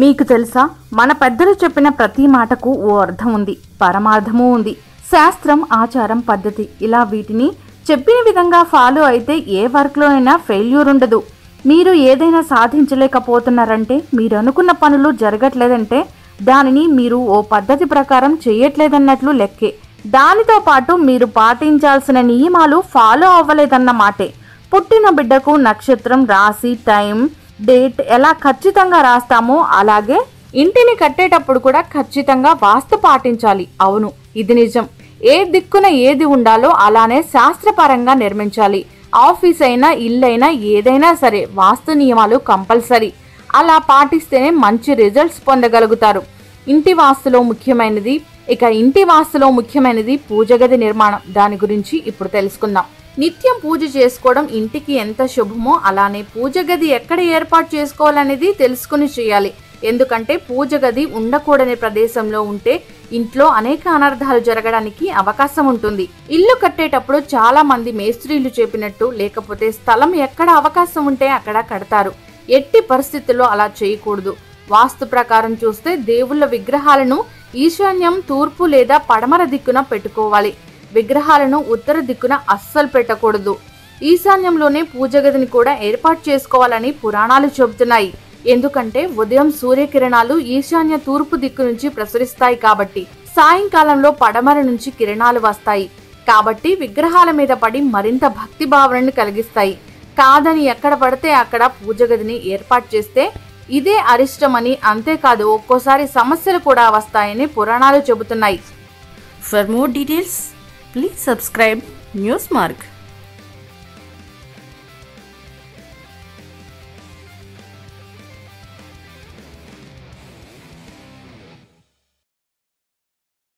మీకు తెలుసా, మన పెద్దలు చెప్పిన ప్రతి మాటకు ఓ అర్థం ఉంది, పరమార్థము ఉంది. శాస్త్రం, ఆచారం, పద్ధతి ఇలా వీటిని చెప్పిన విధంగా ఫాలో అయితే ఏ వర్క్లో అయినా ఫెయిల్యూర్ ఉండదు. మీరు ఏదైనా సాధించలేకపోతున్నారంటే, మీరు అనుకున్న పనులు జరగట్లేదంటే దానిని మీరు ఓ పద్ధతి ప్రకారం చేయట్లేదన్నట్లు లెక్కే. దానితో పాటు మీరు పాటించాల్సిన నియమాలు ఫాలో అవ్వలేదన్న మాటే. పుట్టిన బిడ్డకు నక్షత్రం, రాశి, టైం, డేట్ ఎలా ఖచ్చితంగా రాస్తామో అలాగే ఇంటిని కట్టేటప్పుడు కూడా ఖచ్చితంగా వాస్తు పాటించాలి. అవును, ఇది నిజం. ఏ దిక్కున ఏది ఉండాలో అలానే శాస్త్రపరంగా నిర్మించాలి. ఆఫీస్ అయినా, ఇల్లైనా, ఏదైనా సరే వాస్తు నియమాలు కంపల్సరీ. అలా పాటిస్తేనే మంచి రిజల్ట్స్ పొందగలుగుతారు. ఇంటి వాస్తులో ముఖ్యమైనది పూజ గది నిర్మాణం. దాని గురించి ఇప్పుడు తెలుసుకుందాం. నిత్యం పూజ చేసుకోవడం ఇంటికి ఎంత శుభమో అలానే పూజ గది ఎక్కడ ఏర్పాటు చేసుకోవాలనేది తెలుసుకుని చేయాలి. ఎందుకంటే పూజ గది ఉండకూడని ప్రదేశంలో ఉంటే ఇంట్లో అనేక అనర్థాలు జరగడానికి అవకాశం ఉంటుంది. ఇల్లు కట్టేటప్పుడు చాలా మంది మేస్త్రీలు చెప్పినట్టు లేకపోతే స్థలం ఎక్కడ అవకాశం ఉంటే అక్కడ కడతారు. ఎట్టి పరిస్థితుల్లో అలా చేయకూడదు. వాస్తు ప్రకారం చూస్తే దేవుళ్ళ విగ్రహాలను ఈశాన్యం, తూర్పు లేదా పడమర దిక్కున పెట్టుకోవాలి. విగ్రహాలను ఉత్తర దిక్కున అస్సలు పెట్టకూడదు. ఈశాన్యంలోనే పూజ గదిని కూడా ఏర్పాటు చేసుకోవాలని పురాణాలు చెబుతున్నాయి. ఎందుకంటే ఉదయం సూర్యకిరణాలు ఈశాన్య తూర్పు దిక్కు నుంచి ప్రసరిస్తాయి కాబట్టి, సాయంకాలంలో పడమర నుంచి కిరణాలు వస్తాయి కాబట్టి విగ్రహాల మీద పడి మరింత భక్తి భావనని కలిగిస్తాయి. కాదని ఎక్కడ పడితే అక్కడ పూజ గదిని ఏర్పాటు చేస్తే ఇదే అరిష్టమని, అంతేకాదు ఒక్కోసారి సమస్యలు కూడా వస్తాయని పురాణాలు చెబుతున్నాయి. For more details, please subscribe Newsmark.